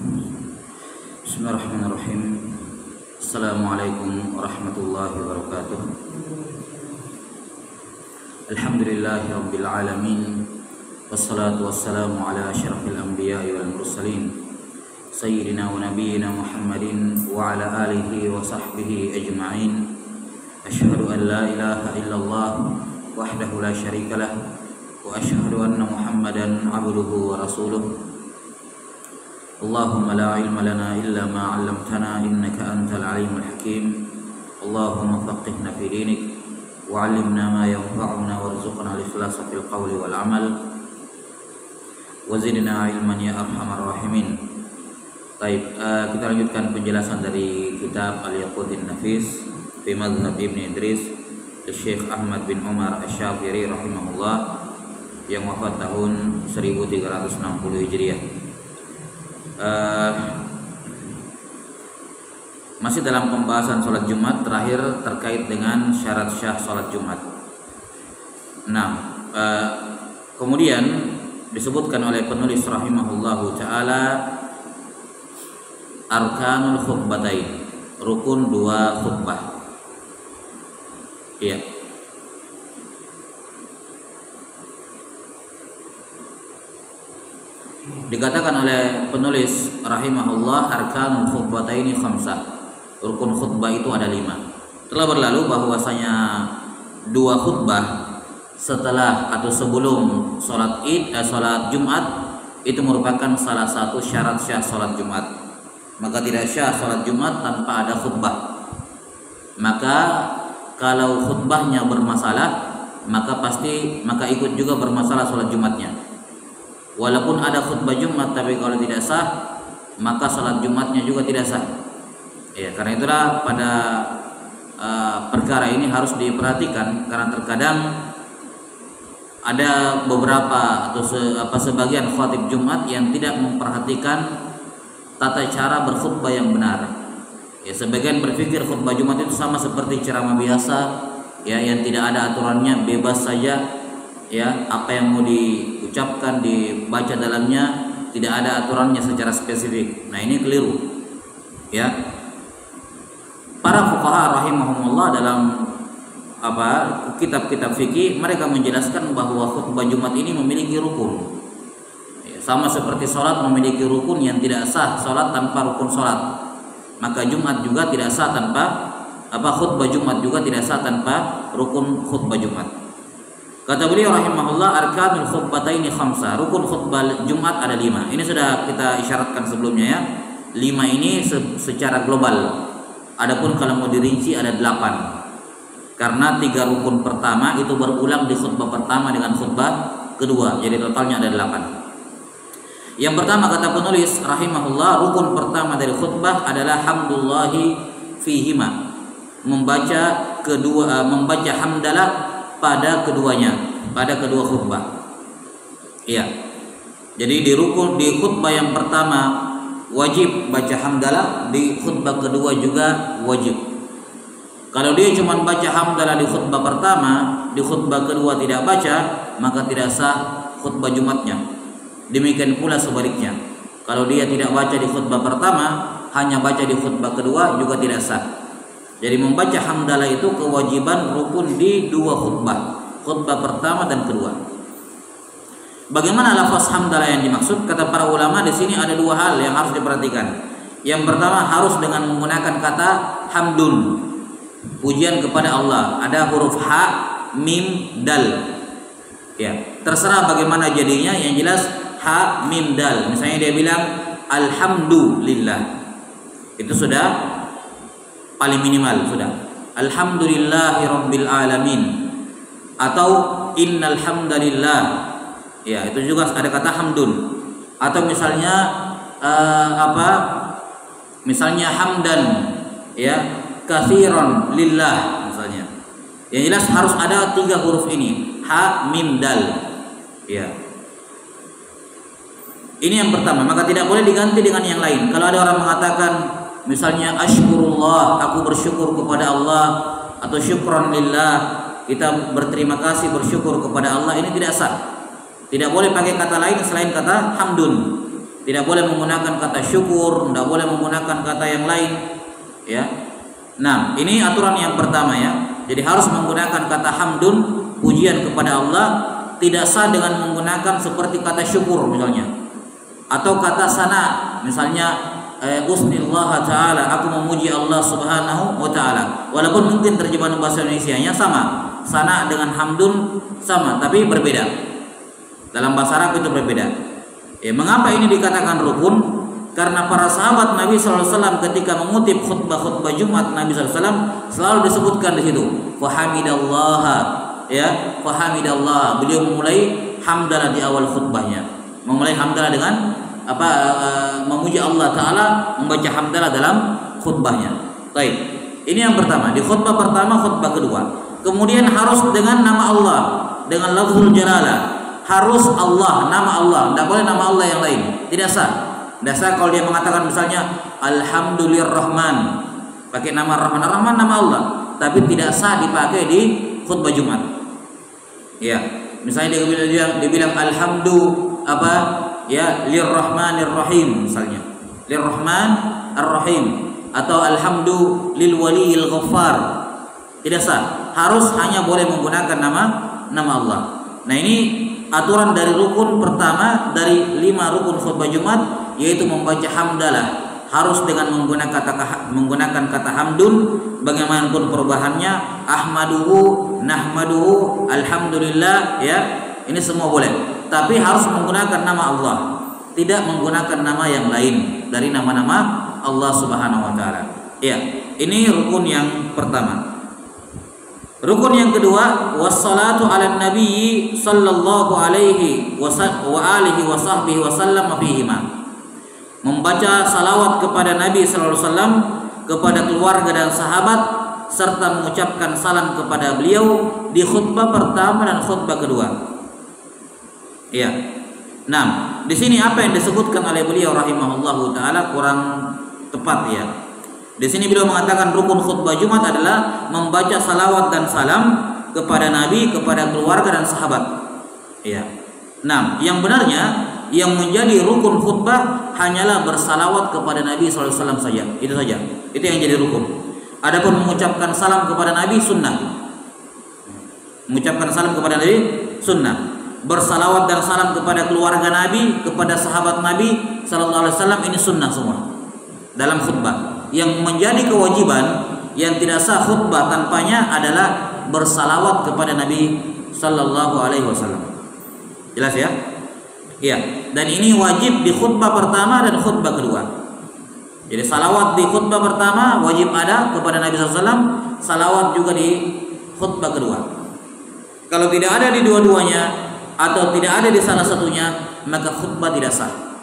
Bismillahirrahmanirrahim. Assalamualaikum warahmatullahi wabarakatuh. Alhamdulillahirabbil alamin. Wassalatu wassalamu ala asyrafil anbiya'i wal mursalin sayyidina wa nabiyyina Muhammadin wa ala alihi wa sahbihi ajma'in. Asyhadu an la ilaha illallah wahdahu la syarikalah wa asyhadu anna Muhammadan abduhu wa rasuluh. Allahumma la ilma lana illa ma 'allamtana innaka antal alimul hakim. Allahumma faqihna fi dinik wa 'allimna ma yanfa'una warzuqna al-ikhlasa fil qawli wal 'amal wa zidna ilman ya arhamar rahimin. Baik, kita lanjutkan penjelasan dari kitab Al-Yaqutin Nafis fi Madhhab Ibn Idris Syekh Ahmad bin Umar Asy-Syafiri rahimahullah yang wafat tahun 1360 Hijriah. Masih dalam pembahasan sholat Jumat, terakhir terkait dengan syarat syah sholat Jumat. Nah, kemudian disebutkan oleh penulis rahimahullahu ta'ala arkanul khutbatain, rukun dua khutbah. Iya. Dikatakan oleh penulis rahimahullah arkanul khutbataini khamsah, rukun khutbah itu ada 5. Telah berlalu bahwasanya dua khutbah setelah atau sebelum sholat sholat Jumat itu merupakan salah satu syarat syah sholat Jumat. Maka tidak syah sholat Jumat tanpa ada khutbah. Maka kalau khutbahnya bermasalah, maka ikut juga bermasalah sholat Jumatnya. Walaupun ada khutbah Jumat, tapi kalau tidak sah, maka salat Jumatnya juga tidak sah. Ya, karena itulah pada perkara ini harus diperhatikan, karena terkadang ada beberapa atau sebagian khatib Jumat yang tidak memperhatikan tata cara berkhutbah yang benar. Ya, sebagian berpikir khutbah Jumat itu sama seperti ceramah biasa, ya, yang tidak ada aturannya, bebas saja. Ya, apa yang mau diucapkan, dibaca dalamnya tidak ada aturannya secara spesifik. Nah, ini keliru. Ya. Para fuqaha rahimahumullah dalam kitab-kitab fikih, mereka menjelaskan bahwa khutbah Jumat ini memiliki rukun. Ya, sama seperti sholat memiliki rukun yang tidak sah sholat tanpa rukun sholat. Maka Jumat juga tidak sah tanpa khutbah Jumat juga tidak sah tanpa rukun khutbah Jumat. Kata beliau rahimahullah arkanul khutbataini khamsah, rukun khutbah Jumat ada 5. Ini sudah kita isyaratkan sebelumnya ya. 5 ini secara global. Adapun kalau mau dirinci ada 8. Karena 3 rukun pertama itu berulang di khutbah pertama dengan khutbah kedua. Jadi totalnya ada 8. Yang pertama kata penulis rahimahullah, rukun pertama dari khutbah adalah hamdulillahi fihima. Membaca hamdalah pada keduanya, pada kedua khutbah. Iya. Jadi di khutbah yang pertama wajib baca hamdalah, di khutbah kedua juga wajib. Kalau dia cuma baca hamdalah di khutbah pertama, di khutbah kedua tidak baca, maka tidak sah khutbah Jumatnya. Demikian pula sebaliknya. Kalau dia tidak baca di khutbah pertama, hanya baca di khutbah kedua juga tidak sah. Jadi membaca hamdalah itu kewajiban rukun di 2 khutbah, khutbah pertama dan kedua. Bagaimana lafaz hamdalah yang dimaksud? Kata para ulama di sini ada 2 hal yang harus diperhatikan. Yang pertama harus dengan menggunakan kata hamdun, pujian kepada Allah. Ada huruf ha, mim, dal. Ya, terserah bagaimana jadinya. Yang jelas ha, mim, dal. Misalnya dia bilang alhamdulillah, itu sudah paling minimal sudah. Alhamdulillahirabbil alamin atau innal hamdalillah. Ya, itu juga ada kata hamdun. Atau misalnya misalnya hamdan ya katsiran lillah misalnya. Yang jelas harus ada 3 huruf ini, ha, mim, dal. Ya. Ini yang pertama, maka tidak boleh diganti dengan yang lain. Kalau ada orang mengatakan misalnya asykurullah, aku bersyukur kepada Allah, atau syukran lillah, kita berterima kasih bersyukur kepada Allah, ini tidak sah. Tidak boleh pakai kata lain selain kata hamdun. Tidak boleh menggunakan kata syukur, tidak boleh menggunakan kata yang lain, ya. Nah, ini aturan yang pertama ya. Jadi harus menggunakan kata hamdun, pujian kepada Allah, tidak sah dengan menggunakan seperti kata syukur misalnya. Atau kata sana, misalnya usnillah ta'ala, aku memuji Allah Subhanahu wa ta'ala. Walaupun mungkin terjemahan bahasa Indonesianya sama. Sana dengan hamdun sama, tapi berbeda. Dalam bahasa Arab itu berbeda. Ya, mengapa ini dikatakan rukun? Karena para sahabat Nabi SAW ketika mengutip khutbah Jumat Nabi SAW selalu disebutkan di situ fahamidallah, ya, fahamidallah. Beliau memulai hamdalah di awal khutbahnya, memulai hamdalah dengan memuji Allah Taala, membaca hamdalah dalam khutbahnya. Baik, ini yang pertama di khutbah pertama, khutbah kedua. Kemudian harus dengan nama Allah, dengan lafzul jalalah. Harus Allah, nama Allah, tidak boleh nama Allah yang lain, tidak sah. Tidak sah kalau dia mengatakan misalnya Alhamdulillahirrahman, pakai nama Rahman. Rahman nama Allah, tapi tidak sah dipakai di khutbah Jumat. Ya, misalnya dia bilang alhamdu apa ya lirrahmanirrahim misalnya, lirrahman arrahim, atau alhamdu lil waliyil ghaffar, tidak sah. Harus hanya boleh menggunakan nama Allah. Nah, ini aturan dari rukun pertama dari 5 rukun khutbah Jumat, yaitu membaca hamdalah. Harus dengan menggunakan kata hamdun, bagaimanapun perubahannya, ahmaduhu, nahmaduhu, alhamdulillah, ya, ini semua boleh. Tapi harus menggunakan nama Allah, tidak menggunakan nama yang lain dari nama-nama Allah Subhanahu wa taala. Ya, ini rukun yang pertama. Rukun yang kedua, wassalatu ala nabi sallallahu alaihi wa alihi wa sahbihi wasallam fihima. Membaca salawat kepada Nabi sallallahu alaihi wasallam, kepada keluarga dan sahabat, serta mengucapkan salam kepada beliau di khutbah pertama dan khutbah kedua. Ya. Nah, di sini apa yang disebutkan oleh beliau rahimahullahu taala kurang tepat ya. Di sini beliau mengatakan rukun khutbah Jumat adalah membaca salawat dan salam kepada Nabi, kepada keluarga dan sahabat. Ya. Nah, yang benarnya yang menjadi rukun khutbah hanyalah bersalawat kepada Nabi SAW saja. Itu saja. Itu yang jadi rukun. Adapun mengucapkan salam kepada Nabi sunnah. Mengucapkan salam kepada Nabi sunnah. Bersalawat dan salam kepada keluarga Nabi, kepada sahabat Nabi SAW, ini sunnah semua dalam khutbah. Yang menjadi kewajiban yang tidak sah khutbah tanpanya adalah bersalawat kepada Nabi Sallallahu Alaihi Wasallam. Jelas ya? Iya. Dan ini wajib di khutbah pertama dan khutbah kedua. Jadi salawat di khutbah pertama wajib ada kepada Nabi SAW, salawat juga di khutbah kedua. Kalau tidak ada di dua-duanya atau tidak ada di salah satunya, maka khutbah tidak sah.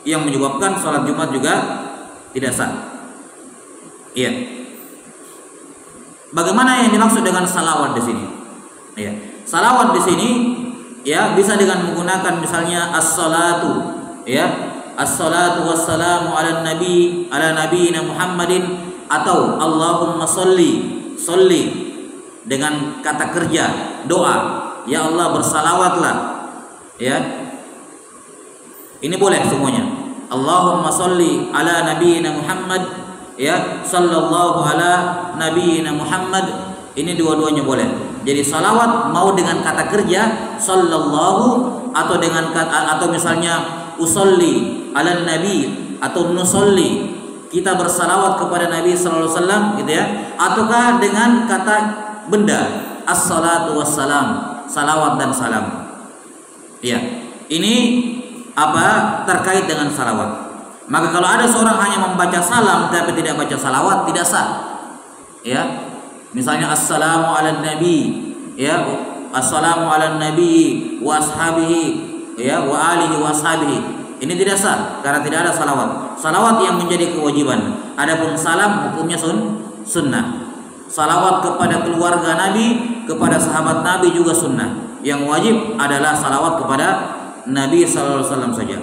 Yang menyebabkan sholat Jumat juga tidak sah. Iya. Bagaimana yang dimaksud dengan salawat di sini? Iya. Salawat di sini ya bisa dengan menggunakan misalnya as-salatu, ya, as-salatu wassalamu ala nabiyina Muhammadin, atau Allahumma sholli dengan kata kerja doa, ya Allah bersalawatlah, ya. Ini boleh semuanya. Allahumma sholli ala nabiyina Muhammad, ya, sallallahu ala nabiyina Muhammad, ini dua-duanya boleh. Jadi salawat mau dengan kata kerja sallallahu, atau dengan atau misalnya usolli ala nabi, atau nusolli, kita bersalawat kepada Nabi sallallahu alaihi wasallam gitu ya, ataukah dengan kata benda as-salatu wassalam, salawat dan salam. Ya, ini apa terkait dengan salawat. Maka kalau ada seorang hanya membaca salam tapi tidak baca salawat, tidak sah. Ya. Misalnya assalamu ala nabi, ya, assalamu ala nabi wa ashabihi, ya, wa alihi wa ashabihi. Ini tidak sah karena tidak ada salawat. Salawat yang menjadi kewajiban. Adapun salam hukumnya sunnah. Salawat kepada keluarga Nabi, kepada sahabat Nabi juga sunnah. Yang wajib adalah salawat kepada Nabi sallallahu alaihi wasallam saja.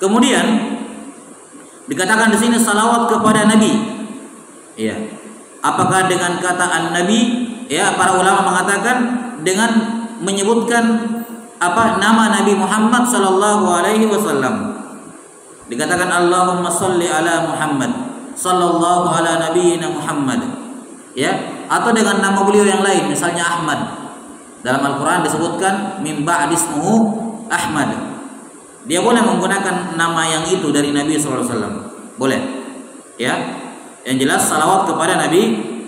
Kemudian dikatakan di sini salawat kepada Nabi. Iya. Apakah dengan kata an-nabi? Ya, para ulama mengatakan dengan menyebutkan apa nama Nabi Muhammad sallallahu alaihi wasallam. Dikatakan Allahumma sholli ala Muhammad, sallallahu ala nabiyyina Muhammad. Ya, atau dengan nama beliau yang lain, misalnya Ahmad. Dalam Al-Qur'an disebutkan min ba'di ismuhu Ahmad. Dia boleh menggunakan nama yang itu dari Nabi sallallahu alaihi wasallam. Boleh. Ya. Yang jelas salawat kepada Nabi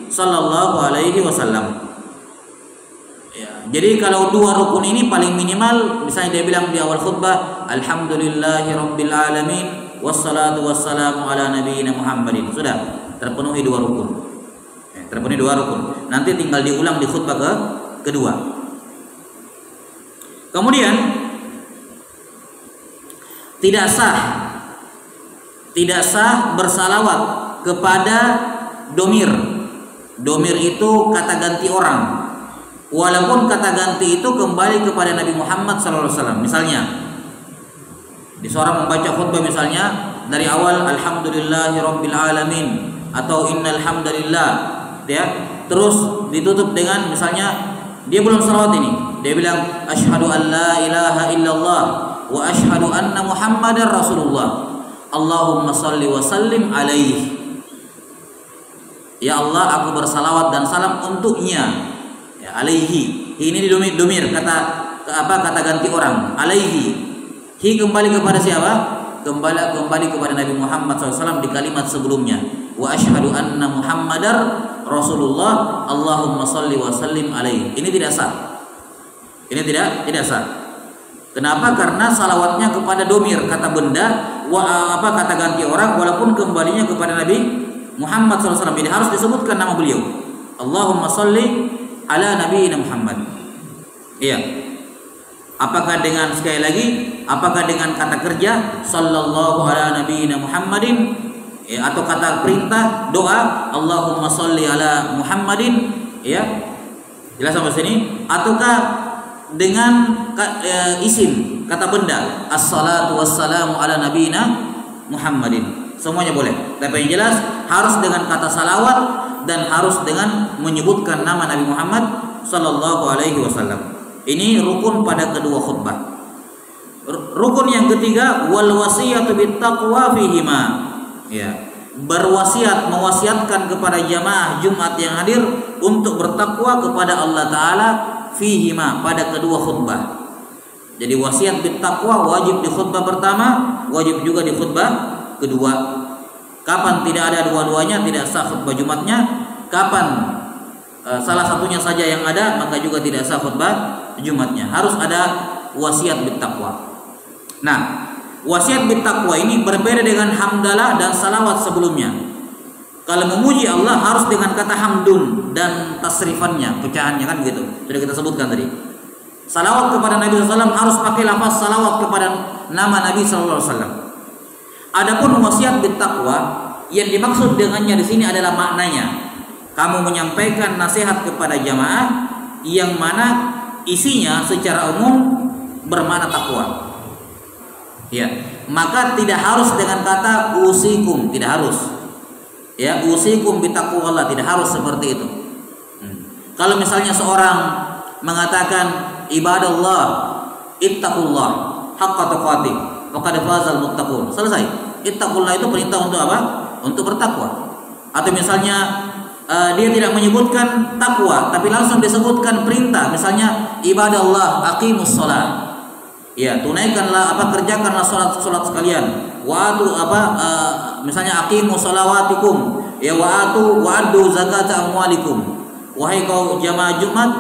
sallallahu alaihi wasallam. Ya, jadi kalau dua rukun ini paling minimal, misalnya dia bilang di awal khutbah, alhamdulillahirabbil alamin wassalatu wassalamu ala nabiyyina Muhammadin. Sudah terpenuhi dua rukun. Ya, terpenuhi dua rukun. Nanti tinggal diulang di khutbah kedua. Kemudian tidak sah bersalawat kepada domir. Domir itu kata ganti orang. Walaupun kata ganti itu kembali kepada Nabi Muhammad SAW. Misalnya, di seorang membaca khutbah misalnya dari awal alhamdulillahirabbil alamin atau innal hamdalillah, ya. Terus ditutup dengan misalnya dia belum salawat ini. Dia bilang asyhadu an la ilaha illallah wa asyhadu anna Muhammadar Rasulullah. Allahumma shalli wa sallim alaihi. Ya Allah, aku bersalawat dan salam untuknya. Ya, alaihi. Ini di domir kata ganti orang. Alaihi. Hi kembali kepada siapa? Kembali kepada Nabi Muhammad SAW di kalimat sebelumnya. Wa asyhadu anna Muhammadar Rasulullah. Allahumma shalli wa sallim alaihi. Ini tidak sah. Ini tidak sah. Kenapa? Karena salawatnya kepada domir kata benda, kata ganti orang, walaupun kembalinya kepada Nabi Muhammad SAW. Ini harus disebutkan nama beliau. Allahumma shalli ala nabiyyina Muhammad. Iya. Apakah dengan sekali lagi, apakah dengan kata kerja sallallahu ala nabiyyina Muhammadin, ya, atau kata perintah doa Allahumma shalli ala Muhammadin, ya. Jelas sampai sini? Ataukah dengan isim kata benda as-salatu wassalamu ala nabiyyina Muhammadin? Semuanya boleh. Tapi yang jelas harus dengan kata salawat dan harus dengan menyebutkan nama Nabi Muhammad sallallahu alaihi wasallam. Ini rukun pada kedua khutbah. Rukun yang ketiga wal wasiyatu bittaqwa fihima. Ya, mewasiatkan kepada jamaah Jumat yang hadir untuk bertakwa kepada Allah taala fihima pada kedua khutbah. Jadi wasiat bittaqwa wajib di khutbah pertama, wajib juga di khutbah kedua. Kapan tidak ada dua-duanya tidak sah khutbah Jumatnya. Kapan salah satunya saja yang ada, maka juga tidak sah khutbah Jumatnya. Harus ada wasiat bittaqwa. Nah, wasiat bittaqwa ini berbeda dengan hamdalah dan salawat sebelumnya. Kalau memuji Allah harus dengan kata hamdun dan tasrifannya, pecahannya kan gitu. Sudah kita sebutkan tadi. Salawat kepada Nabi SAW harus pakai lafaz salawat kepada nama Nabi SAW. Adapun wasiat bittaqwa yang dimaksud dengannya di sini adalah maknanya. Kamu menyampaikan nasihat kepada jamaah yang mana isinya secara umum bermakna takwa. Ya, maka tidak harus dengan kata usikum, tidak harus. Ya, usikum bittaqwallah, tidak harus seperti itu. Kalau misalnya seorang mengatakan ibadallah ittaqullah haqqa tuqatih faqad fazal muttaqun. Selesai. Ittaqullah itu perintah untuk apa? Untuk bertakwa. Atau misalnya dia tidak menyebutkan takwa tapi langsung disebutkan perintah, misalnya ibadallah aqimus shalah. Ya, tunaikanlah kerjakanlah salat sekalian. Wa atu misalnya aqimus shalawatikum, ya wa addu zakata amwalikum. Wahai kaum jamaah Jumat,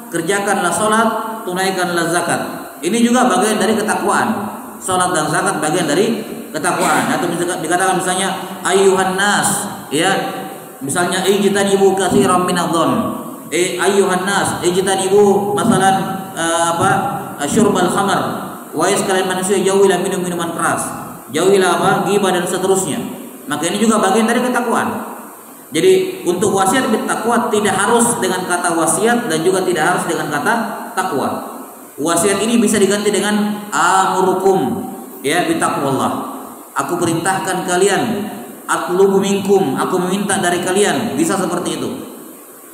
kerjakanlah salat, tunaikanlah zakat. Ini juga bagian dari ketakwaan. Salat dan zakat bagian dari ketakwaan. Atau dikatakan misalnya ayyuhan nas, ya, misalnya ijtanibu katsiran minadh-dhon. Ayyuhan nas ijtanibu masalan syurbal khamar. Wahai sekalian manusia, jauhilah minum-minuman keras. Jauhilah ghibah dan seterusnya. Maka ini juga bagian dari ketakwaan. Jadi untuk wasiat bittaqwa tidak harus dengan kata wasiat dan juga tidak harus dengan kata takwa. Wasiat ini bisa diganti dengan amurukum, ya, bittaqwallah. Aku perintahkan kalian, atlubu minkum, aku meminta dari kalian, bisa seperti itu.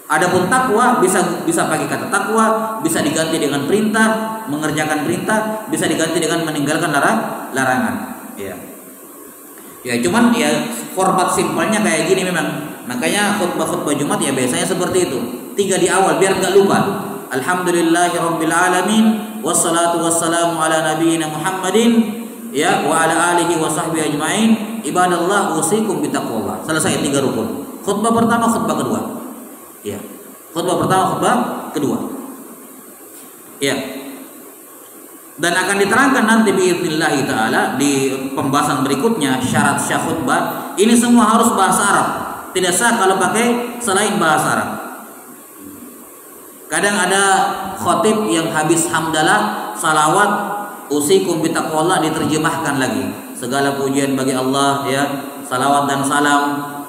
Adapun takwa bisa pakai kata takwa, bisa diganti dengan perintah, mengerjakan perintah, bisa diganti dengan meninggalkan larangan. Ya. Ya cuman ya format simpelnya kayak gini memang. Makanya khutbah Jumat ya biasanya seperti itu. 3 di awal biar nggak lupa. Alhamdulillahirabbil alamin wassalatu wassalamu ala nabiyyina Muhammadin ya wa ala alihi wa sahbihi ajmain. Ibadallah usikum bitaqwallah. Selesai 3 rukun. Khutbah pertama, khutbah kedua. Ya. Khutbah pertama, khutbah kedua. Ya. Dan akan diterangkan nanti biiznillah taala di pembahasan berikutnya syarat syah khutbah. Ini semua harus bahasa Arab. Tidak sah kalau pakai selain bahasa Arab. Kadang ada khatib yang habis hamdalah, salawat, usikum bitaqwallah diterjemahkan lagi. Segala pujian bagi Allah ya, salawat dan salam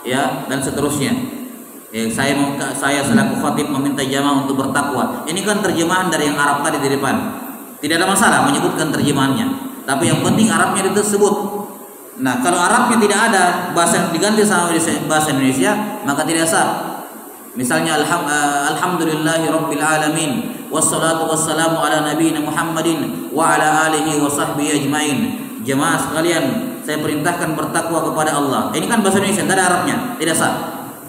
ya dan seterusnya. Ya, saya selaku khatib meminta jamaah untuk bertakwa. Ini kan terjemahan dari yang Arab tadi di depan. Tidak ada masalah menyebutkan terjemahannya, tapi yang penting Arabnya disebut. Nah, kalau Arabnya tidak ada, bahasa diganti sama bahasa Indonesia, maka tidak sah. Misalnya alhamdulillahirabbil alamin wassalatu wassalamu ala nabiyyina Muhammadin wa ala alihi wa sahbihi ajmain. Jemaah sekalian, saya perintahkan bertakwa kepada Allah. Ini kan bahasa Indonesia, tidak ada Arabnya, tidak sah.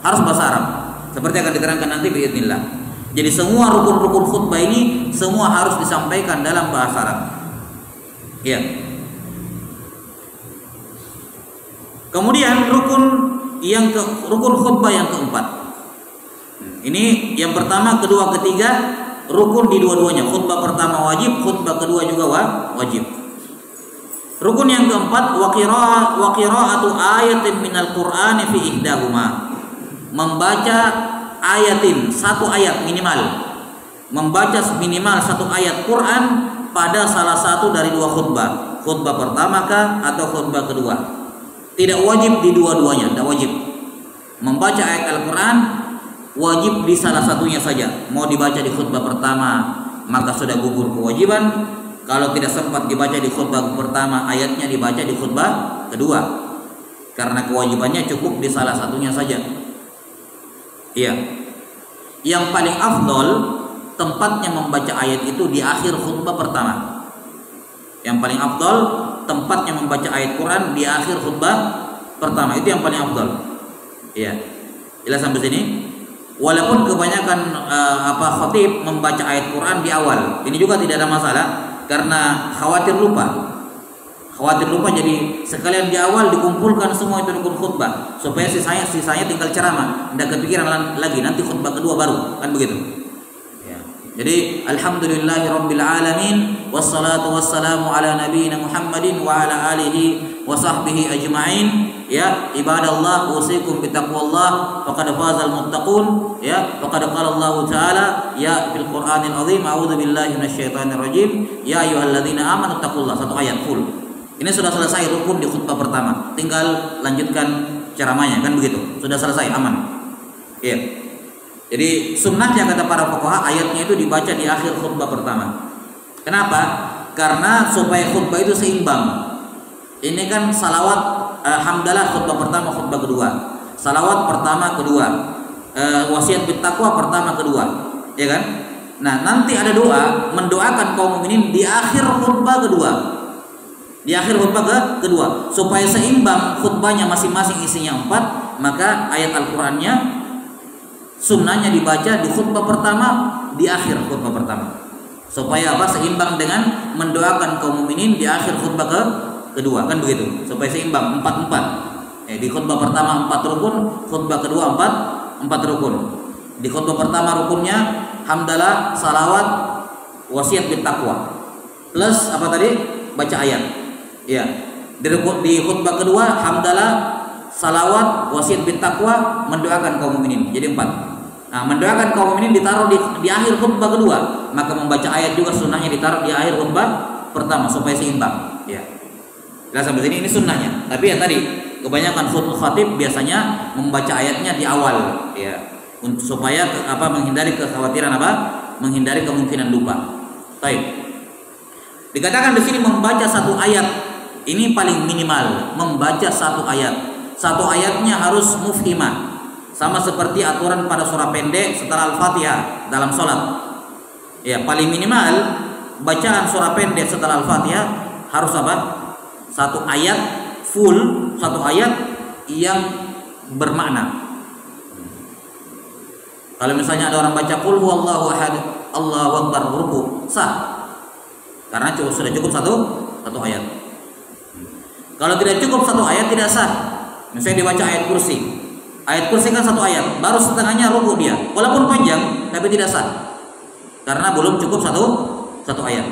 Harus bahasa Arab. Seperti akan diterangkan nanti biidznillah. Jadi semua rukun-rukun khutbah ini semua harus disampaikan dalam bahasa Arab. Ya. Kemudian rukun khutbah yang keempat. Ini yang pertama, kedua, ketiga rukun di dua-duanya. Khutbah pertama wajib, khutbah kedua juga wajib. Rukun yang keempat wa qira'atu ayatin minal Qur'ani fi ihdahuma. Membaca ayatin, 1 ayat minimal. Membaca minimal 1 ayat Quran pada salah satu dari 2 khutbah. Khutbah pertama kah atau khutbah kedua. Tidak wajib di dua-duanya, tidak wajib. Membaca ayat Al-Quran wajib di salah satunya saja. Mau dibaca di khutbah pertama maka sudah gugur kewajiban. Kalau tidak sempat dibaca di khutbah pertama, ayatnya dibaca di khutbah kedua. Karena kewajibannya cukup di salah satunya saja. Iya. Yang paling afdol tempatnya membaca ayat itu di akhir khutbah pertama. Yang paling afdol tempatnya membaca ayat Quran di akhir khutbah pertama. Itu yang paling afdol. Iya. Jelas sampai sini? Walaupun kebanyakan khatib membaca ayat Quran di awal. Ini juga tidak ada masalah karena khawatir lupa. Jadi sekalian di awal dikumpulkan semua itu rukun khutbah supaya sisanya tinggal ceramah, tidak kepikiran lagi nanti khutbah kedua baru, kan begitu ya. Jadi alhamdulillahirabbil alamin wassalatu wassalamu ala nabiyyina Muhammadin wa ala alihi wa sahbihi ajmain. Ya ibadallah usikum bitaqwallah faqad fazal muttaqun. Ya faqad qala Allah taala ya fil Qur'anil azim a'udzu billahi minasyaitonir rajim ya ayyuhalladzina amanu taqullaha. 1 ayat full. Ini sudah selesai rukun di khutbah pertama. Tinggal lanjutkan ceramahnya, kan begitu. Sudah selesai, aman. Iya. Jadi sunnahnya kata para fuqaha ayatnya itu dibaca di akhir khutbah pertama. Kenapa? Karena supaya khutbah itu seimbang. Ini kan salawat hamdalah khutbah pertama, khutbah kedua. Salawat pertama, kedua. Wasiat bittaqwa pertama, kedua. Ya kan? Nah, nanti ada doa mendoakan kaum mukminin di akhir khutbah kedua. Di akhir khutbah kedua supaya seimbang khutbahnya masing-masing isinya 4, maka ayat Al-Qur'annya sunnahnya dibaca di khutbah pertama di akhir khutbah pertama supaya seimbang dengan mendoakan kaum mukminin di akhir khutbah kedua, kan begitu, supaya seimbang 4-4. Di khutbah pertama 4 rukun, khutbah kedua 4 rukun. Di khutbah pertama rukunnya hamdalah, salawat, wasiat bittaqwa plus apa tadi, baca ayat. Ya, di khutbah kedua hamdalah, salawat, wasiat bittaqwa, mendoakan kaum mukminin. Jadi 4. Nah, mendoakan kaum mukminin ditaruh di akhir khutbah kedua, maka membaca ayat juga sunnahnya ditaruh di akhir khutbah pertama supaya seimbang. Ya. Jelas sampai sini, ini sunnahnya. Tapi ya tadi kebanyakan khatib biasanya membaca ayatnya di awal, ya, supaya menghindari kekhawatiran menghindari kemungkinan lupa. Baik. Dikatakan di sini membaca 1 ayat. Ini paling minimal, membaca 1 ayat. 1 ayatnya harus mufhimah. Sama seperti aturan pada surah pendek setelah Al-Fatihah dalam sholat. Ya, paling minimal bacaan surah pendek setelah Al-Fatihah harus 1 ayat full satu ayat yang bermakna. Kalau misalnya ada orang baca qul huwallahu ahad, Allahu akbar, ruku, sah. Karena sudah cukup satu ayat. Kalau tidak cukup satu ayat tidak sah. Misalnya dibaca ayat kursi. Ayat kursi kan satu ayat, baru setengahnya ruku dia. Walaupun panjang tapi tidak sah. Karena belum cukup satu ayat.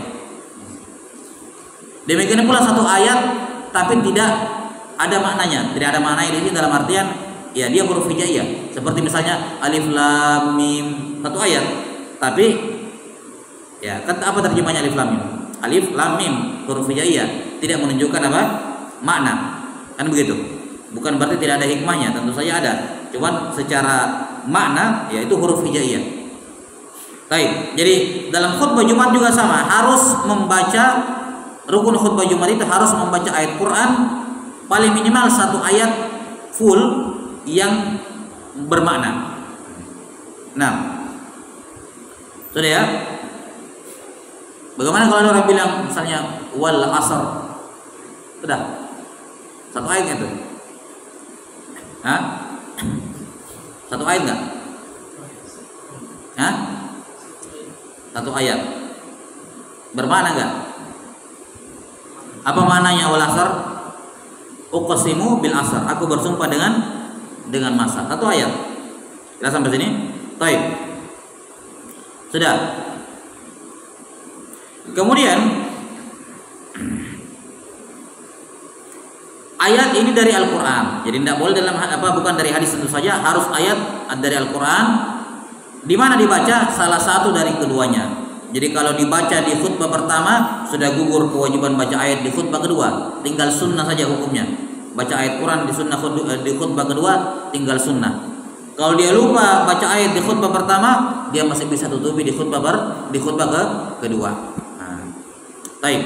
Demikian pula satu ayat tapi tidak ada maknanya. Tidak ada maknanya di sini dalam artian ya dia huruf hijaiyah. Seperti misalnya alif lam mim, satu ayat. Tapi ya kan apa terjemahnya alif lam mim? Alif lam mim huruf hijaiyah, tidak menunjukkan apa? Makna. Kan begitu. Bukan berarti tidak ada hikmahnya, tentu saja ada. Cuman secara makna yaitu huruf hijaiyah. Baik, jadi dalam khutbah Jumat juga sama, harus membaca rukun khutbah Jumat itu harus membaca ayat Quran paling minimal satu ayat full yang bermakna. Nah, sudah ya. Bagaimana kalau orang bilang misalnya wal asr? Sudah. Satu ayat itu. Hah? Satu ayat enggak? Hah? Satu ayat. Bermakna enggak? Apa maknanya wal asr? Uqsimu bil asr. Aku bersumpah dengan masa. Satu ayat. Kita sampai sini. Baik. Sudah. Kemudian ayat ini dari Al-Qur'an. Jadi tidak boleh dalam bukan dari hadis tentu saja, harus ayat dari Al-Qur'an. Di mana dibaca salah satu dari keduanya. Jadi kalau dibaca di khutbah pertama sudah gugur kewajiban baca ayat di khutbah kedua, tinggal sunnah saja hukumnya. Baca ayat Quran di khutbah kedua tinggal sunnah. Kalau dia lupa baca ayat di khutbah pertama, dia masih bisa tutupi di khutbah kedua. Nah, baik.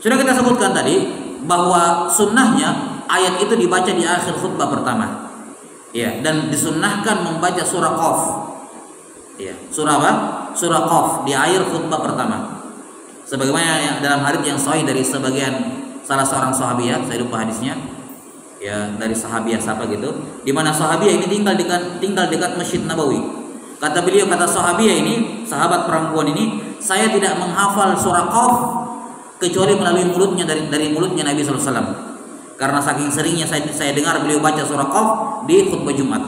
Sudah kita sebutkan tadi bahwa sunnahnya ayat itu dibaca di akhir khutbah pertama. Ya, dan disunnahkan membaca surah Qaf. Ya, surah apa? Surah Qaf di akhir khutbah pertama. Sebagaimana dalam hadits yang sahih dari salah seorang sahabiah, saya lupa hadisnya. Ya, dari sahabiah siapa gitu, di mana sahabiah ini tinggal dekat Masjid Nabawi. Kata sahabiah ini, sahabat perempuan ini, saya tidak menghafal surah Qaf kecuali melalui mulutnya dari mulutnya Nabi sallallahu alaihi wasallam. Karena saking seringnya saya dengar beliau baca surah Qaf di khutbah Jumat.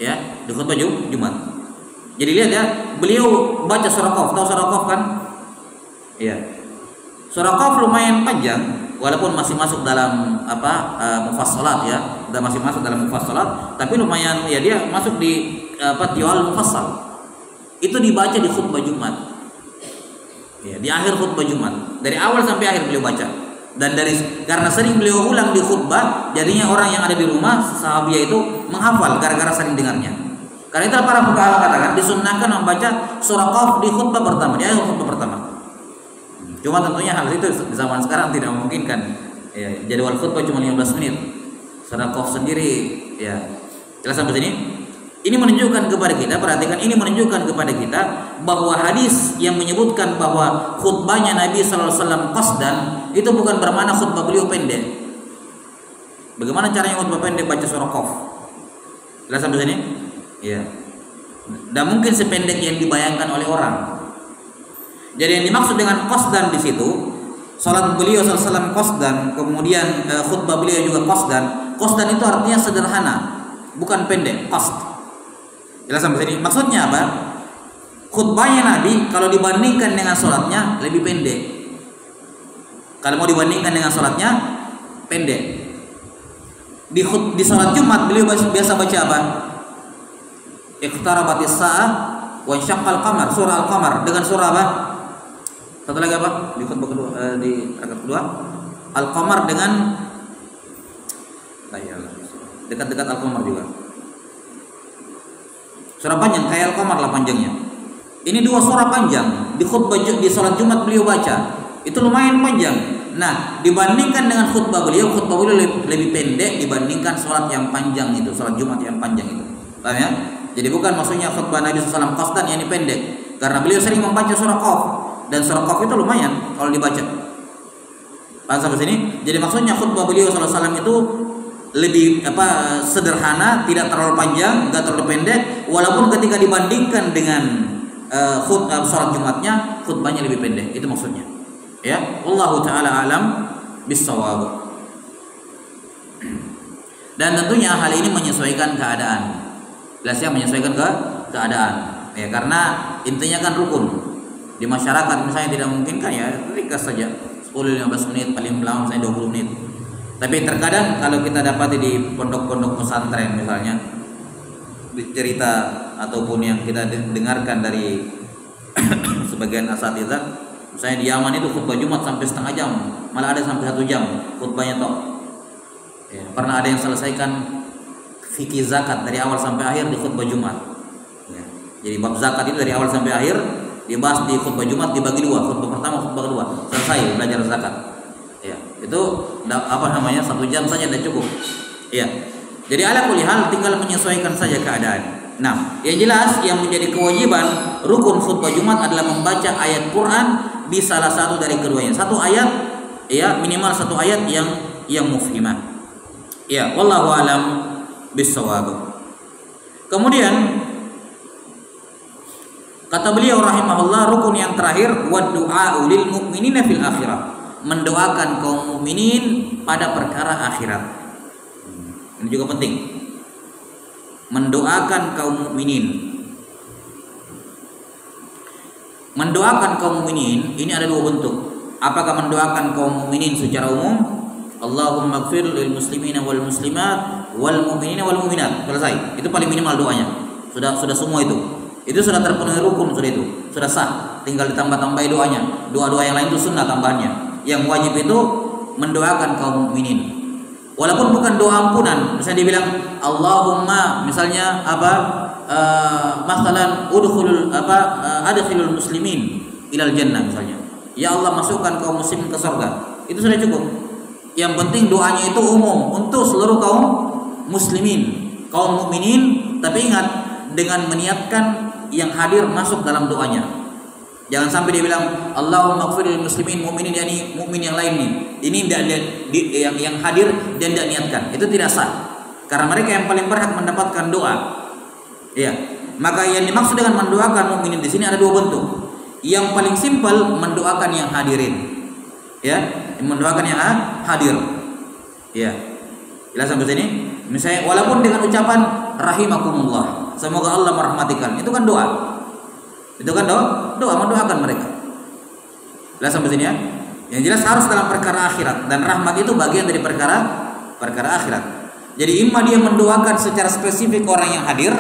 Ya, di khutbah Jumat. Jadi lihat ya, beliau baca surah Qaf. Tahu surah Qaf kan? Iya. Surah Qaf lumayan panjang, walaupun masih masuk dalam mufassalat ya, dan masih masuk dalam mufassalat, tapi lumayan ya dia masuk di tiwal mufassal. Itu dibaca di khutbah Jumat. Ya, di akhir khutbah Jumat. Dari awal sampai akhir beliau baca. Dan karena sering beliau ulang di khutbah, jadinya orang yang ada di rumah sahabiah itu menghafal gara-gara sering dengarnya. Karena itu para fuqaha katakan disunnahkan membaca surah Qaf di khutbah pertama, di akhir khutbah pertama. Cuma tentunya hal itu di zaman sekarang tidak memungkinkan. Ya, jadwal khutbah cuma 15 menit. Surah Qaf sendiri ya. Jelas sampai sini? Ini menunjukkan kepada kita, perhatikan, ini menunjukkan kepada kita bahwa hadis yang menyebutkan bahwa khutbahnya Nabi sallallahu alaihi wasallam qasdan itu bukan bermakna khutbah beliau pendek. Bagaimana caranya khutbah pendek baca surah Qaf? Jelas sampai sini? Ya. Dan mungkin sependek yang dibayangkan oleh orang. Jadi yang dimaksud dengan qasdan di situ, salat beliau sallallahu alaihi wasallam qasdan, kemudian khutbah beliau juga qasdan. Qasdan itu artinya sederhana, bukan pendek, qasd. Jelas sampai sini. Maksudnya apa? Khutbahnya Nabi kalau dibandingkan dengan sholatnya lebih pendek. Kalau mau dibandingkan dengan sholatnya pendek. Di sholat Jumat beliau biasa baca apa? Iqtarabatis sa'ah wa insyaqqal qamar, surah Al-Qamar, dengan surah apa? Satu lagi apa? Di khutbah kedua, di rakaat kedua, Al-Qamar dengan dekat-dekat Al-Qamar juga. Surah panjang kayak Al-Qamar lah panjangnya. Ini dua surah panjang di khutbah di salat Jumat beliau baca. Itu lumayan panjang. Nah, dibandingkan dengan khutbah beliau lebih pendek dibandingkan salat yang panjang itu, salat Jumat yang panjang itu. Paham ya? Jadi bukan maksudnya khutbah Nabi sallallahu alaihi wasallam qasdan yang ini pendek. Karena beliau sering membaca surah Qaf dan surah Qaf itu lumayan kalau dibaca. Paham sampai sini? Jadi maksudnya khutbah beliau sallallahu alaihi wasallam itu lebih sederhana, tidak terlalu panjang, enggak terlalu pendek, walaupun ketika dibandingkan dengan salat Jumatnya, khutbahnya lebih pendek. Itu maksudnya. Ya, wallahu taala alam bis-shawab. Dan tentunya hal ini menyesuaikan keadaan. Jelas ya, menyesuaikan keadaan. Ya, karena intinya kan rukun. Di masyarakat misalnya tidak memungkinkan, ya ringkas saja 10-15 menit, paling lama misalnya 20 menit. Tapi terkadang kalau kita dapati di pondok-pondok pesantren misalnya, cerita ataupun yang kita dengarkan dari sebagian asatidzah, misalnya di Yaman itu khutbah Jumat sampai setengah jam, malah ada sampai 1 jam khutbahnya toh. Ya, pernah ada yang selesaikan fikih zakat dari awal sampai akhir di khutbah Jumat. Ya, jadi bab zakat itu dari awal sampai akhir dibahas di khutbah Jumat, dibagi 2, khutbah pertama, khutbah kedua, selesai belajar zakat. Ya, itu 1 jam saja sudah cukup. Ya. Jadi ala kulli hal tinggal menyesuaikan saja keadaan. Nah, yang jelas yang menjadi kewajiban rukun khutbah Jumat adalah membaca ayat Quran di salah satu dari keduanya. Satu ayat, ya minimal 1 ayat yang mufhimah. Ya, wallahu alam bis-shawab. Kemudian kata beliau rahimahullah, rukun yang terakhir wa du'a lil mu'minina fil akhirah, mendoakan kaum mukminin pada perkara akhirat. Ini juga penting. Mendoakan kaum mukminin. Mendoakan kaum mukminin ini ada 2 bentuk. Apakah mendoakan kaum mukminin secara umum? Allahumma ighfir lil muslimina wal muslimat wal mu'minina wal mu'minat. Selesai. Itu paling minimal doanya. Sudah semua itu. Itu sudah terpenuhi rukun, sudah itu. Sudah sah. Tinggal ditambah-tambahi doanya. Doa-doa yang lain itu sunnah tambahannya. Yang wajib itu mendoakan kaum mukminin. Walaupun bukan doa ampunan, misalnya dibilang Allahumma, misalnya masalan adkhilul muslimin ilal jannah misalnya. Ya Allah, masukkan kaum muslimin ke surga. Itu sudah cukup. Yang penting doanya itu umum untuk seluruh kaum muslimin, kaum mukminin, tapi ingat dengan meniatkan yang hadir masuk dalam doanya. Jangan sampai dia bilang Allahumma ighfir lil muslimin mukminin, yakni mukmin yang lain nih. Ini tidak yang hadir dan tidak niatkan. Itu tidak sah. Karena mereka yang paling berhak mendapatkan doa. Ya. Maka yang dimaksud dengan mendoakan mukminin di sini ada 2 bentuk. Yang paling simpel mendoakan yang hadirin. Ya, mendoakan yang hadir. Ya. Jelas sampai sini? Misalnya walaupun dengan ucapan rahimakumullah, semoga Allah merahmati kalian. Itu kan doa. Itu kan doa mendoakan mereka. Jelas sampai sini ya. Yang jelas harus dalam perkara akhirat, dan rahmat itu bagian dari perkara akhirat. Jadi imma dia mendoakan secara spesifik orang yang hadir,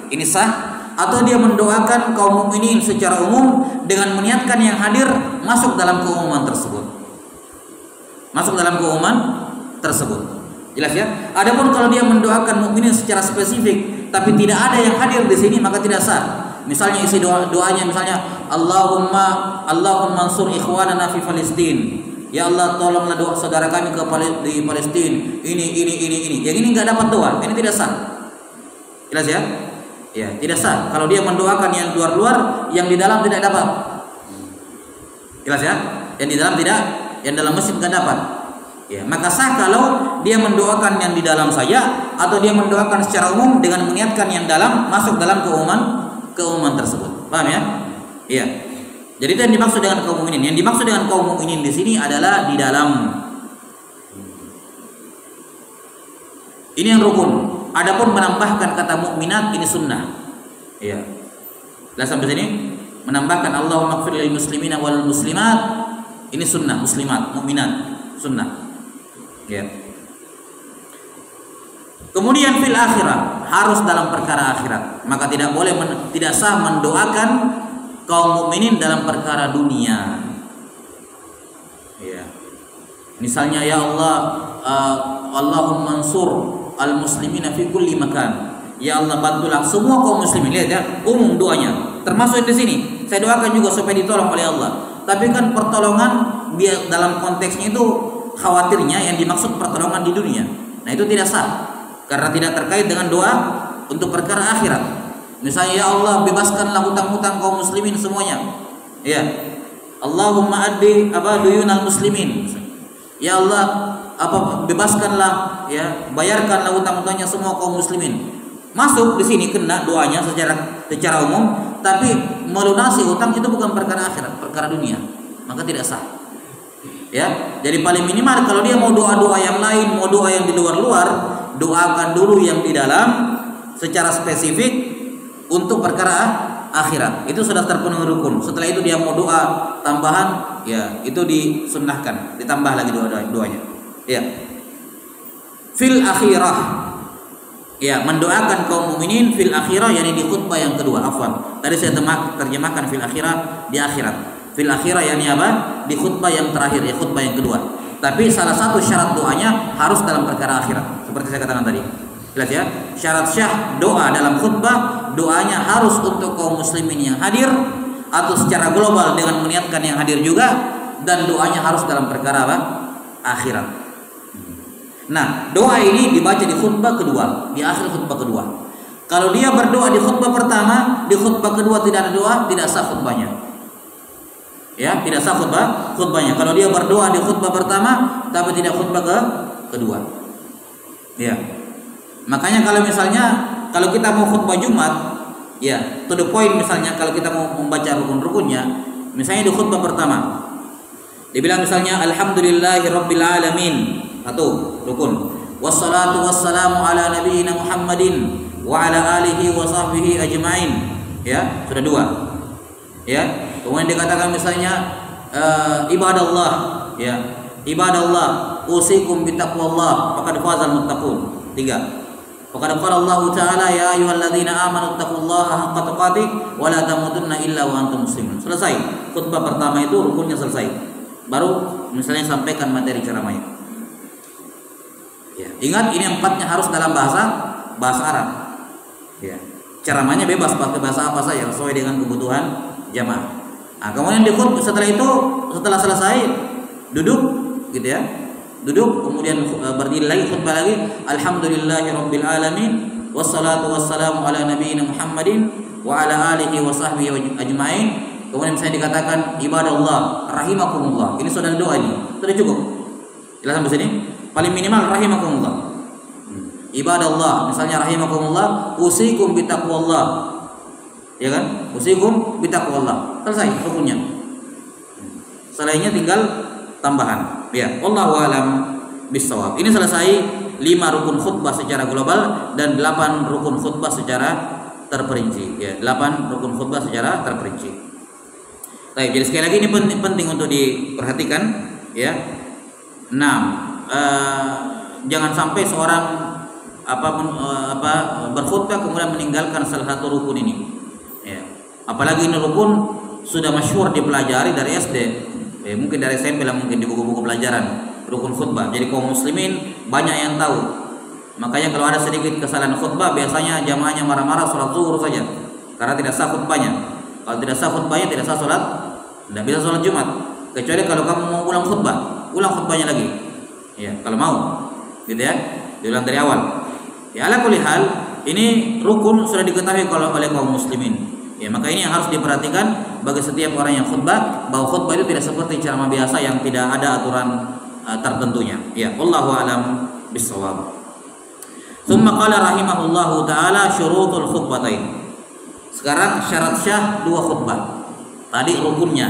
ini sah, atau dia mendoakan kaum mukminin secara umum dengan meniatkan yang hadir masuk dalam keumuman tersebut. Masuk dalam keumuman tersebut. Jelas ya? Adapun kalau dia mendoakan mukminin secara spesifik tapi tidak ada yang hadir di sini, maka tidak sah. Misalnya isi doanya misalnya Allahumma ansur ikhwanana fi Palestin. Ya Allah, tolonglah doa saudara kami di Palestina. Ini. Yang ini enggak dapat doa. Ini tidak sah. Jelas ya? Ya, tidak sah. Kalau dia mendoakan yang luar-luar, yang di dalam tidak dapat. Jelas ya? Yang di dalam tidak, yang dalam masjid enggak dapat. Ya, maka sah kalau dia mendoakan yang di dalam saja, atau dia mendoakan secara umum dengan meniatkan yang dalam masuk dalam keumuman tersebut. Paham ya? Iya. Jadi itu yang dimaksud dengan kaum mukminin. Yang dimaksud dengan kaum mukminin di sini adalah di dalam. Ini yang rukun. Adapun menambahkan kata mukminat ini sunnah. Iya. Lah sampai sini menambahkan Allahumma ighfir lil muslimina wal muslimat ini sunnah, muslimat, mukminat, sunnah. Ya. Kemudian fil akhirah, harus dalam perkara akhirat. Maka tidak boleh tidak sah mendoakan kaum mukminin dalam perkara dunia. Ya. Misalnya ya Allah, Allahumma ansur al-muslimina fi kulli makan. Ya Allah, bantulah semua kaum muslimin. Lihat ya, umum doanya. Termasuk di sini. Saya doakan juga supaya ditolong oleh Allah. Tapi kan pertolongan biar dalam konteksnya itu khawatirnya yang dimaksud pertolongan di dunia. Nah, itu tidak sah. Karena tidak terkait dengan doa untuk perkara akhirat. Misalnya ya Allah, bebaskanlah hutang-hutang kaum muslimin semuanya. Ya. Allahumma addi duyunal muslimin. Ya Allah, bebaskanlah, ya, bayarkanlah utang-utangnya semua kaum muslimin. Masuk di sini kena doanya secara umum, tapi melunasi utang itu bukan perkara akhirat, perkara dunia, maka tidak sah. Ya, jadi paling minimal kalau dia mau doa-doa yang lain, mau doa yang di luar-luar, doakan dulu yang di dalam secara spesifik untuk perkara akhirat. Itu sudah terpenuhi rukun. Setelah itu dia mau doa tambahan, ya itu disunnahkan, ditambah lagi doanya. Ya. Fil akhirah. Ya, mendoakan kaum mukminin fil akhirah, yakni di khutbah yang kedua. Afwan. Tadi saya terjemahkan fil akhirah di akhirat. Fil akhirah yakni apa? Di khutbah yang terakhir, ya khutbah yang kedua. Tapi salah satu syarat doanya harus dalam perkara akhirat. Seperti saya katakan tadi. Jelas ya? Syarat syah doa dalam khutbah, doanya harus untuk kaum muslimin yang hadir atau secara global dengan meniatkan yang hadir juga, dan doanya harus dalam perkara apa? Akhirat. Nah, doa ini dibaca di khutbah kedua, di akhir khutbah kedua. Kalau dia berdoa di khutbah pertama, di khutbah kedua tidak ada doa, tidak sah khutbahnya. Ya, tidak sah khutbahnya. Kalau dia berdoa di khutbah pertama tapi tidak khutbah kedua. Ya. Makanya kalau kita mau khutbah Jumat, ya, to the point, misalnya kalau kita mau membaca rukun-rukunnya, misalnya di khutbah pertama dibilang misalnya alhamdulillahirabbil alamin, satu rukun, wassalatu wassalamu ala nabiyyina Muhammadin wa ala alihi wa sahbihi ajmain, ya, sudah dua. Ya, kemudian dikatakan misalnya ibadallah, ya, ibadallah usikum bitaqwallah faqad fazal muttaqun, tiga. Faqad qala Allah Ta'ala ya ayyuhalladzina amanu taqullaha haqqa tuqatih wa la tamutunna illa wa antum muslimun. Selesai. Khutbah pertama itu rukunnya selesai. Baru misalnya sampaikan materi ceramahnya. Ya, ingat ini empatnya harus dalam bahasa Arab. Ya. Ceramahnya bebas pakai bahasa apa saja sesuai dengan kebutuhan jamaah. Nah, kemudian di khutbah setelah selesai duduk, gitu ya. Duduk, kemudian berdiri lagi, khutbah lagi, alhamdulillahirabbil alamin wassalatu wassalamu ala nabiyyina Muhammadin wa ala alihi wa sahbihi ajmain. Kemudian saya dikatakan ibadallah rahimakumullah. Ini sudah doa ini. Sudah cukup. Jelas sampai sini? Paling minimal rahimakumullah. Ibadallah, misalnya rahimakumullah, usikum bitaqwallah. Ya kan? Usikum bitaqwallah. Selesai rukunnya. Selainnya tinggal tambahan. Ya, wallahu alam bissawab. Ini selesai 5 rukun khutbah secara global dan 8 rukun khutbah secara terperinci. Ya, 8 rukun khutbah secara terperinci. Baik, jadi sekali lagi ini penting untuk diperhatikan, ya. Nah, jangan sampai seorang berkhutbah kemudian meninggalkan salah satu rukun ini. Ya. Apalagi ini rukun sudah masyhur dipelajari dari SD. Mungkin dari SMP lah, mungkin di buku-buku pelajaran rukun khutbah. Jadi kaum muslimin banyak yang tahu. Makanya kalau ada sedikit kesalahan khutbah, biasanya jamaahnya marah-marah sholat zuhur saja karena tidak sah khutbahnya. Kalau tidak sah khutbahnya, tidak sah sholat, tidak bisa sholat Jumat. Kecuali kalau kamu mau ulang khutbahnya lagi. Ya, kalau mau, gitu ya, diulang dari awal. Ya, ala kulli hal, ini rukun sudah diketahui oleh kaum muslimin. Ya, maka ini yang harus diperhatikan bagi setiap orang yang khutbah, bahwa khutbah itu tidak seperti ceramah biasa yang tidak ada aturan tertentunya. Ya, wallahu alam bissawab. Tsumma qala rahimahullahu taala syurutul khutbatain. Sekarang syarat syah 2 khutbah. Tadi rukunnya.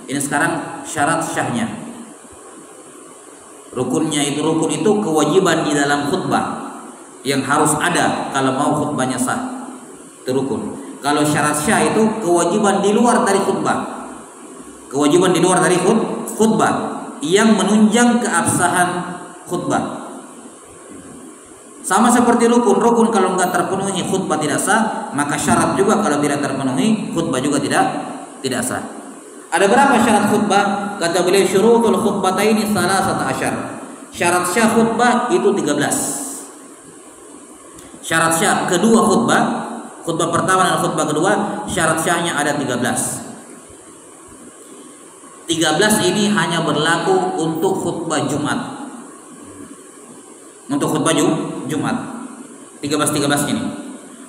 Ini sekarang syarat syahnya. Rukun itu kewajiban di dalam khutbah yang harus ada kalau mau khutbahnya sah. Itu rukun. Kalau syarat syah itu kewajiban di luar dari khutbah. Kewajiban di luar dari khutbah yang menunjang keabsahan khutbah. Sama seperti rukun. Rukun kalau enggak terpenuhi khutbah tidak sah, maka syarat juga kalau tidak terpenuhi khutbah juga tidak sah. Ada berapa syarat khutbah? Kata beliau syurutul khutbataini 13. Syarat syah khutbah itu 13. Syarat syah kedua khutbah pertama dan khutbah kedua, syarat syahnya ada 13. 13 ini hanya berlaku untuk khutbah Jumat. Untuk khutbah Jumat. 13 ini.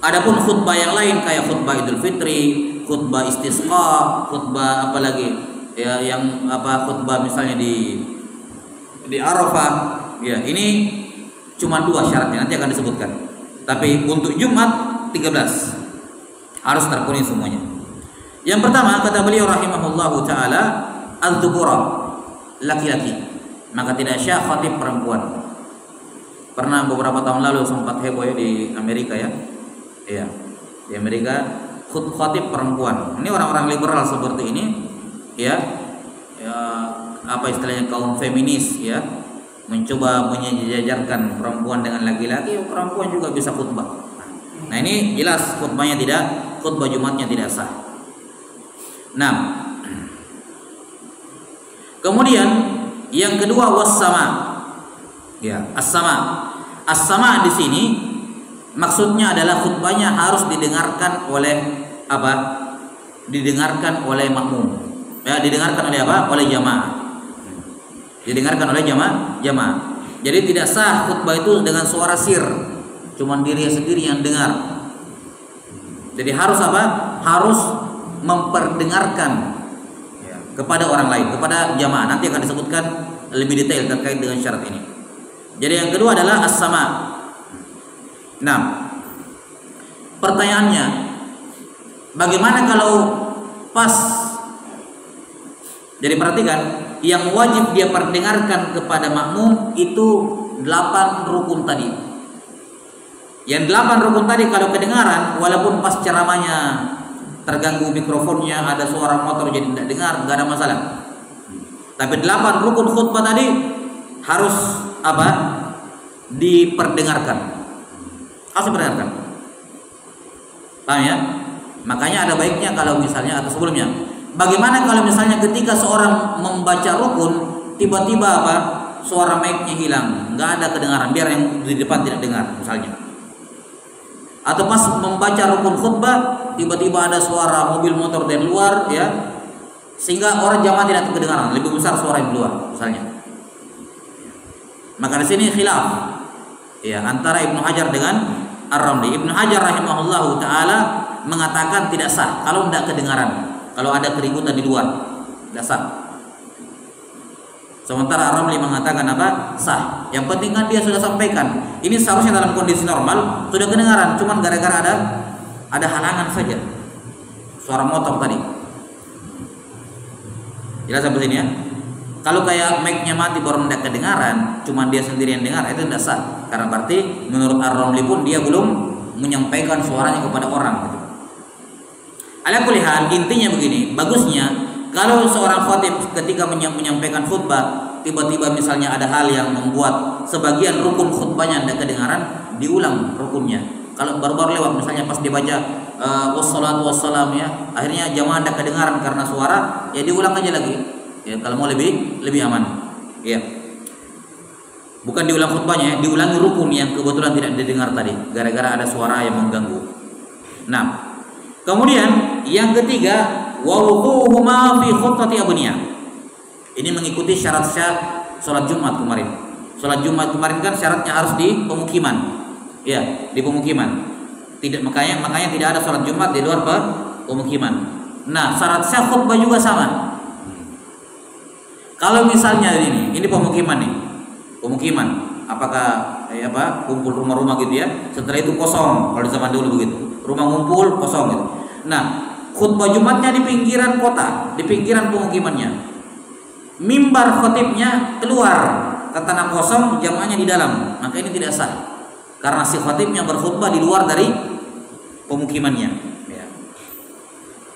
Adapun khutbah yang lain kayak khutbah Idul Fitri, khutbah istisqa, khutbah apalagi ya, yang khutbah misalnya di di Arafah, ya ini cuma 2 syaratnya, nanti akan disebutkan. Tapi untuk Jumat 13 harus terpenuhi semuanya. Yang pertama kata beliau rahimahullahu taala, az-dzukura, laki-laki. Maka tidak syah khatib perempuan. Pernah beberapa tahun lalu sempat heboh ya di Amerika ya. Iya. Di Amerika khatib perempuan. Ini orang-orang liberal seperti ini ya, apa istilahnya, kaum feminis ya, mencoba menyejajarkan perempuan dengan laki-laki. Perempuan juga bisa khutbah. Nah ini jelas khutbah Jumatnya tidak sah. Nah, kemudian yang kedua was-sama. Ya, as-sama. As-sama di sini maksudnya adalah khutbahnya harus didengarkan oleh apa? Didengarkan oleh makmum. Ya, didengarkan oleh apa? Oleh jamaah. Didengarkan oleh jamaah. Jadi tidak sah khutbah itu dengan suara sir, cuman diri sendiri yang dengar. Jadi harus apa? Harus memperdengarkan ya, kepada orang lain, kepada jamaah. Nanti akan disebutkan lebih detail terkait dengan syarat ini. Jadi yang kedua adalah as-sama. Nah, pertanyaannya, bagaimana kalau pas? Jadi perhatikan, yang wajib dia perdengarkan kepada makmum itu 8 rukun tadi. Yang 8 rukun tadi kalau kedengaran, walaupun pas ceramahnya terganggu mikrofonnya, ada suara motor jadi tidak dengar, nggak ada masalah. Tapi 8 rukun khutbah tadi harus apa? Diperdengarkan. Harus diperdengarkan. Paham ya? Makanya ada baiknya kalau misalnya, atau sebelumnya, bagaimana kalau misalnya ketika seorang membaca rukun tiba-tiba apa? Suara mic-nya hilang, nggak ada kedengaran, biar yang di depan tidak dengar misalnya. Atau pas membaca rukun khutbah tiba-tiba ada suara mobil motor dari luar ya, sehingga orang jamaah tidak kedengaran, lebih besar suara yang luar misalnya. Maka di sini khilaf ya antara Ibnu Hajar dengan Ar-Ramli. Ibnu Hajar rahimahullahu taala mengatakan tidak sah kalau tidak kedengaran, kalau ada keributan di luar tidak sah. Sementara Ar-Ramli mengatakan apa? Sah. Yang penting kan dia sudah sampaikan. Ini seharusnya dalam kondisi normal sudah kedengaran, cuman gara-gara ada halangan saja. Suara motor tadi. Jelas sampai sini ya? Kalau kayak mic-nya mati baru tidak kedengaran, cuman dia sendiri yang dengar, itu tidak sah. Karena berarti menurut Ar-Ramli pun dia belum menyampaikan suaranya kepada orang. Ala kulli hal, intinya begini, bagusnya kalau seorang khatib ketika menyampaikan khutbah tiba-tiba misalnya ada hal yang membuat sebagian rukun khutbahnya tidak kedengaran, diulang rukunnya. Kalau baru-baru lewat misalnya pas dibaca wassalatu wassalam ya, akhirnya jamaah tidak kedengaran karena suara, ya diulang aja lagi. Ya, kalau mau lebih aman. Ya. Bukan diulang khutbahnya, diulangi rukun yang kebetulan tidak didengar tadi gara-gara ada suara yang mengganggu. Nah, kemudian yang ketiga, wa wuquhuma fi khutbati abniyah. Ini mengikuti syarat salat Jumat kemarin. Salat Jumat kemarin kan syaratnya harus di pemukiman. Ya, di pemukiman. Makanya tidak ada salat Jumat di luar pemukiman. Nah, syarat khutbah juga sama. Kalau misalnya ini pemukiman nih. Pemukiman, apakah kumpul rumah-rumah gitu ya. Setelah itu kosong, kalau di zaman dulu begitu. Rumah ngumpul kosong gitu. Nah, khutbah Jumatnya di pinggiran kota, di pinggiran pemukimannya. Mimbar khatibnya keluar ke tanah kosong, jamaahnya di dalam. Maka ini tidak sah. Karena si khatibnya berkhutbah di luar dari pemukimannya. Ya.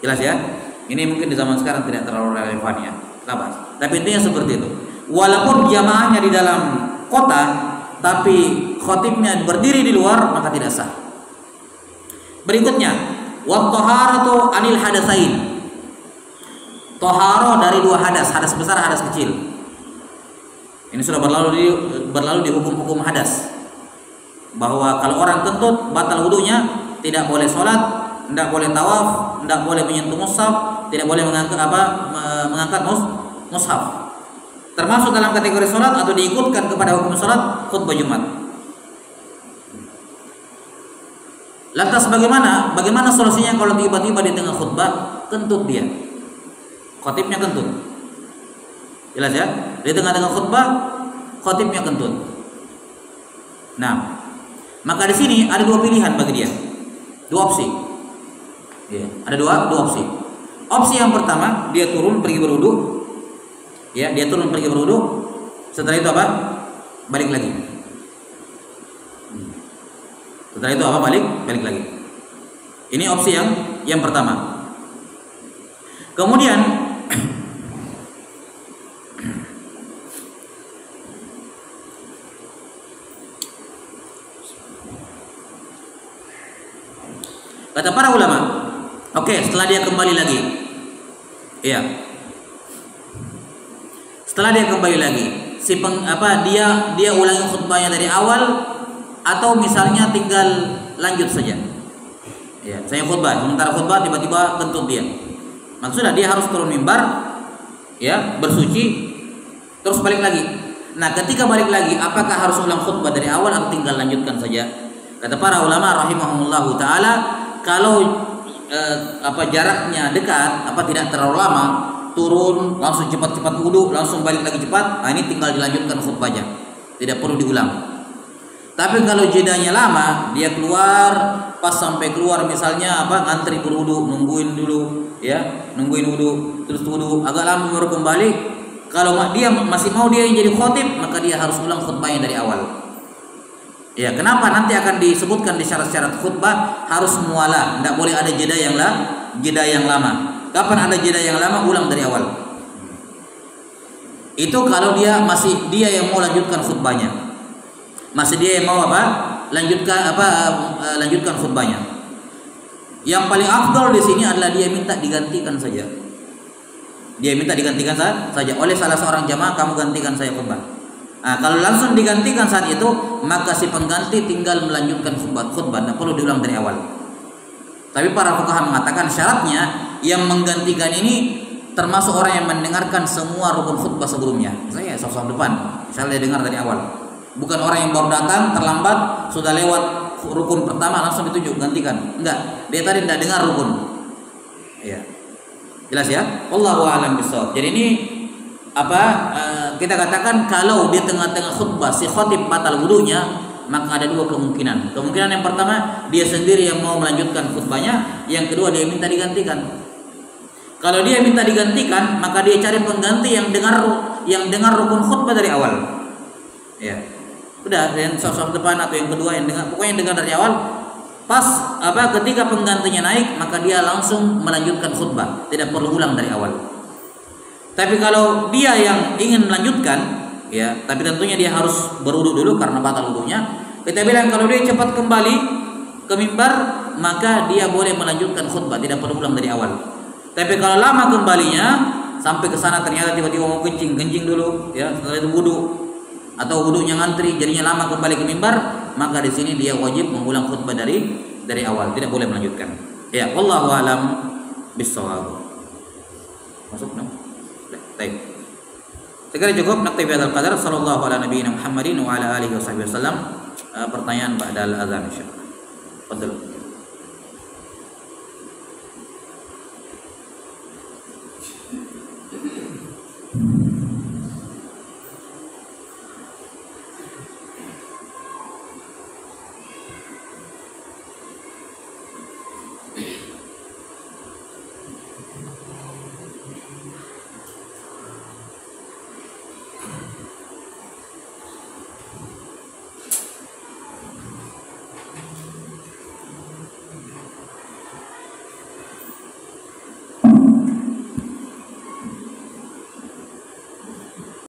Jelas ya? Ini mungkin di zaman sekarang tidak terlalu relevan ya. Tapi intinya seperti itu. Walaupun jamaahnya di dalam kota, tapi khatibnya berdiri di luar, maka tidak sah. Berikutnya, wa taharatu anil hadatsain. Taharah dari 2 hadas, hadas besar, hadas kecil. Ini sudah berlalu di hukum-hukum hadas. Bahwa kalau orang kentut batal wudunya, tidak boleh sholat, tidak boleh tawaf, tidak boleh menyentuh mushaf, tidak boleh mengangkat mushaf. Termasuk dalam kategori sholat atau diikutkan kepada hukum sholat khutbah Jumat. Lantas bagaimana solusinya kalau tiba-tiba di tengah khutbah kentut dia? Khatibnya kentut. Jelas ya? Di tengah-tengah khutbah khatibnya kentut. Nah, maka di sini ada dua pilihan bagi dia, dua opsi. Ya, ada dua opsi. Opsi yang pertama, dia turun pergi berwudu. Ya, dia turun pergi berwudu. Setelah itu apa? Balik lagi. Setelah itu apa? Balik lagi. Ini opsi yang pertama. Kemudian kata para ulama, oke, setelah dia kembali lagi, iya, setelah dia kembali lagi, dia ulangi khutbahnya dari awal, atau misalnya tinggal lanjut saja. Ya, saya khutbah, sementara khutbah tiba-tiba kentut dia. Maksudnya dia harus turun mimbar, ya, bersuci, terus balik lagi. Nah, ketika balik lagi, apakah harus ulang khutbah dari awal atau tinggal lanjutkan saja? Kata para ulama rahimahumullahu taala, kalau jaraknya dekat, tidak terlalu lama, turun langsung cepat-cepat wudu, langsung balik lagi cepat, nah ini tinggal dilanjutkan khutbahnya, tidak perlu diulang. Tapi kalau jedanya lama, dia keluar, pas sampai keluar misalnya ngantri berwudu, nungguin dulu, ya, nungguin wudu, terus wudu agak lama baru kembali. Kalau dia masih mau dia yang jadi khatib, maka dia harus ulang khutbahnya dari awal. Ya, kenapa? Nanti akan disebutkan di syarat-syarat khutbah harus mualah, tidak boleh ada jeda yang lama. Kapan ada jeda yang lama, ulang dari awal. Itu kalau dia yang mau lanjutkan khutbahnya, masih dia yang mau lanjutkan khutbahnya. Yang paling afdal di sini adalah dia minta digantikan saja. Dia minta digantikan saja oleh salah seorang jamaah, kamu gantikan saya khutbah. Nah, kalau langsung digantikan saat itu, maka si pengganti tinggal melanjutkan khutbah, tidak perlu diulang dari awal. Tapi para fuqaha mengatakan syaratnya yang menggantikan ini termasuk orang yang mendengarkan semua rukun khutbah sebelumnya. Saya saf depan, misalnya dia dengar dari awal. Bukan orang yang baru datang terlambat, sudah lewat rukun pertama langsung ditunjuk gantikan. Enggak, dia tadi tidak dengar rukun. Iya. Jelas ya? Wallahu a'lam bishawab. Jadi ini kita katakan kalau di tengah-tengah khutbah si khatib batal wudunya, maka ada dua kemungkinan. Kemungkinan yang pertama, dia sendiri yang mau melanjutkan khutbahnya, yang kedua dia minta digantikan. Kalau dia minta digantikan, maka dia cari pengganti yang dengar rukun khutbah dari awal. Ya. Udah, yang saf depan atau yang kedua yang dengar, pokoknya yang dengar dari awal. Pas ketika penggantinya naik, maka dia langsung melanjutkan khutbah, tidak perlu ulang dari awal. Tapi kalau dia yang ingin melanjutkan, ya, tapi tentunya dia harus berwudu dulu karena batal wudunya. Kita bilang kalau dia cepat kembali ke mimbar, maka dia boleh melanjutkan khutbah, tidak perlu ulang dari awal. Tapi kalau lama kembalinya, sampai ke sana ternyata tiba-tiba mau kencing dulu, ya, setelah itu wudu, atau wudunya ngantri, jadinya lama kembali ke mimbar, maka di sini dia wajib mengulang khutbah dari awal, tidak boleh melanjutkan. Ya, wallahu a'lam bishawab. Masuk no? Baik. Sekali cukup, naktafi bihadzal qadar. Sallallahu ala nabiyina Muhammadin wa ala alihi wasallam. Pertanyaan ba'dal azan insyaallah. Fadhil.